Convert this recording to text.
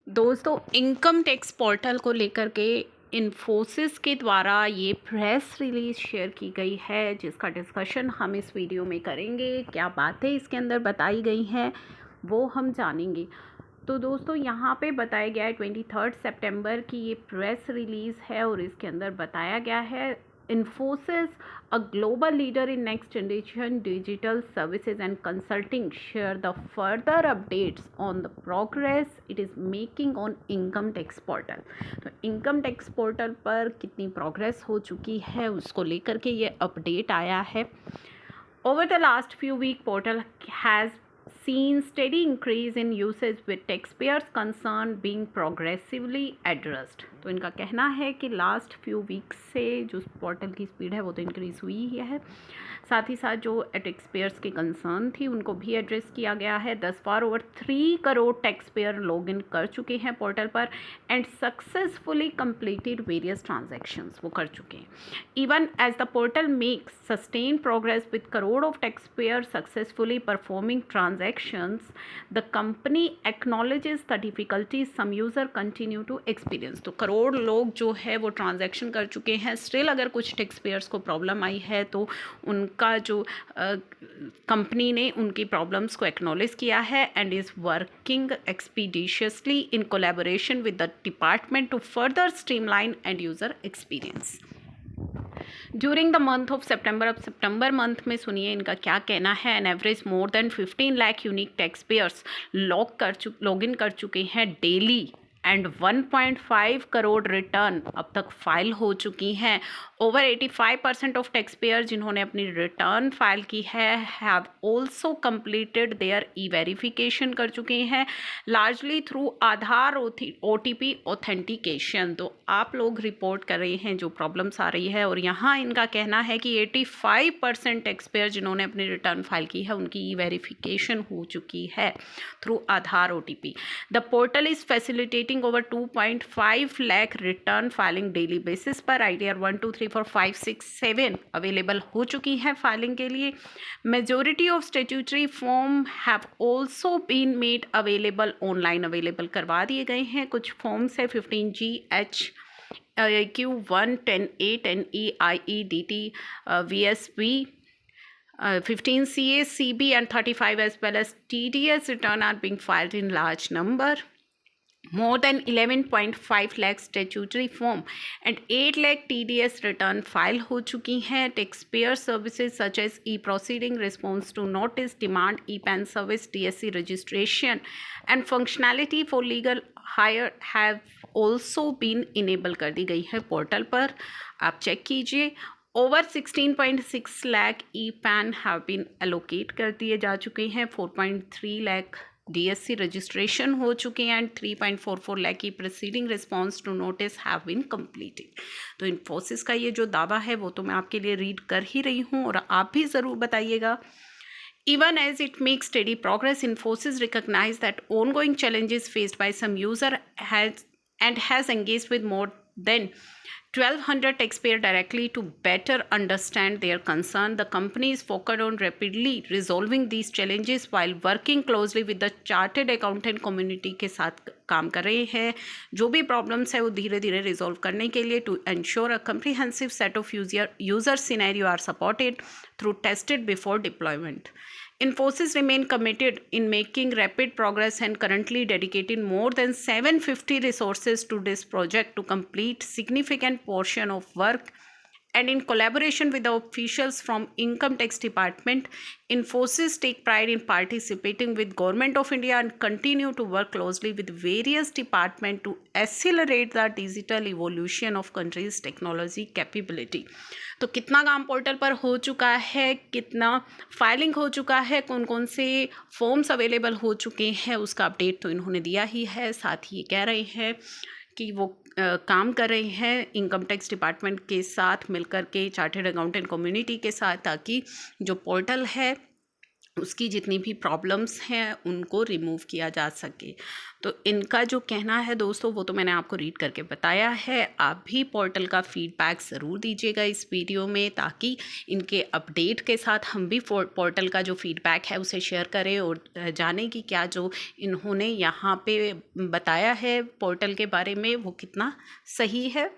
दोस्तों, income tax portal को लेकर के इन्फोसिस के द्वारा ये प्रेस रिलीज शेयर की गई है, जिसका डिस्कशन हम इस वीडियो में करेंगे। क्या बातें इसके अंदर बताई गई हैं वो हम जानेंगे। तो दोस्तों, यहाँ पे बताया गया है 23 सितंबर की ये प्रेस रिलीज़ है और इसके अंदर बताया गया है Infosys, a global leader in next generation digital services and consulting, share the further updates on the progress it is making on income tax portal। तो इनकम टैक्स पोर्टल पर कितनी प्रोग्रेस हो चुकी है उसको लेकर के ये अपडेट आया है। Over the last few weeks, portal has seen steady increase in usage with taxpayers' concern being progressively addressed। तो इनका कहना है कि लास्ट फ्यू वीक्स से जो पोर्टल की स्पीड है वो तो इंक्रीज़ हुई ही है, साथ ही साथ जो टैक्सपेयर्स की कंसर्न थी उनको भी एड्रेस किया गया है। Thus far over 3 crore taxpayer login कर चुके हैं पोर्टल पर and successfully completed various transactions वो कर चुके हैं। Even as the portal makes sustain progress with crore of taxpayer successfully performing transactions, the company acknowledges the difficulties some user continue to experience. तो करोड़ लोग जो है वो ट्रांजैक्शन कर चुके हैं, स्टिल अगर कुछ टैक्सपेयर्स को प्रॉब्लम आई है तो उनका जो कंपनी ने उनकी प्रॉब्लम्स को एक्नॉलेज किया है and is working expeditiously in collaboration with the department to further streamline and user experience. During the month of September, अब सितंबर मंथ में सुनिए इनका क्या कहना है। An average more than 15 lakh unique taxpayers log in कर चुके हैं डेली एंड 1.5 करोड़ रिटर्न अब तक फाइल हो चुकी हैं। ओवर 85% ऑफ टैक्सपेयर जिन्होंने अपनी रिटर्न फाइल की है have also completed there E verification कर चुके हैं, largely through Aadhaar OTP authentication. तो आप लोग रिपोर्ट कर रहे हैं जो प्रॉब्लम्स आ रही है, और यहाँ इनका कहना है कि 85% टैक्सपेयर जिन्होंने अपनी रिटर्न फाइल की है उनकी ई वेरिफिकेशन हो चुकी है through Aadhaar OTP। The portal is facilitating over 2.5 lakh return filing daily basis पर। ITR 1 2 3 4 5 6 7 अवेलेबल हो चुकी हैं फाइलिंग के लिए। Majority of statutory form have also been made available, online available करवा दिए गए हैं। कुछ फॉर्म्स है 15G H Q1 10A 10E IE DT VSV 15 CA CB and 35 as well as TDS return are being filed in large number. More than 11.5 lakh statutory form and 8 lakh TDS return file हो चुकी हैं। Taxpayer services such as e-proceeding, response to notice, demand, e-PAN service, DSC registration and functionality for legal hire have also been enable कर दी गई है portal पर। आप check कीजिए। Over 16.6 lakh e-PAN have been allocate कर दिए जा चुके हैं। 4.3 लाख DSC रजिस्ट्रेशन हो चुके हैं एंड 3.44 लाख की proceeding response to notice have been completed. तो इन्फोसिस का ये जो दावा है वो तो मैं आपके लिए रीड कर ही रही हूँ और आप भी ज़रूर बताइएगा। Even as it makes steady progress, Infosys recognize that ongoing challenges faced by some user has engaged with more than 1,200 taxpayers directly to better understand their concern. The company is focused on rapidly resolving these challenges while working closely with the chartered accountant community के साथ काम कर रहे हैं। जो भी problems है वो धीरे धीरे रिजॉल्व करने के लिए to ensure a comprehensive set of user scenario are supported through tested before deployment. Infosys remain committed in making rapid progress and currently dedicating more than 750 resources to this project to complete significant portion of work. And in collaboration with the officials from Income Tax Department, Infosys take pride in participating with Government of India and continue to work closely with various departments to accelerate the digital evolution of country's technology capability. तो कितना काम portal पर हो चुका है, कितना filing हो चुका है, कौन कौन से फॉर्म्स अवेलेबल हो चुके हैं, उसका अपडेट तो इन्होंने दिया ही है। साथ ही ये कह रहे हैं कि वो काम कर रहे हैं इनकम टैक्स डिपार्टमेंट के साथ मिलकर के, चार्टर्ड अकाउंटेंट कम्युनिटी के साथ, ताकि जो पोर्टल है उसकी जितनी भी प्रॉब्लम्स हैं उनको रिमूव किया जा सके। तो इनका जो कहना है दोस्तों वो तो मैंने आपको रीड करके बताया है। आप भी पोर्टल का फीडबैक ज़रूर दीजिएगा इस वीडियो में, ताकि इनके अपडेट के साथ हम भी पोर्टल का जो फीडबैक है उसे शेयर करें और जानें कि क्या जो इन्होंने यहाँ पे बताया है पोर्टल के बारे में वो कितना सही है।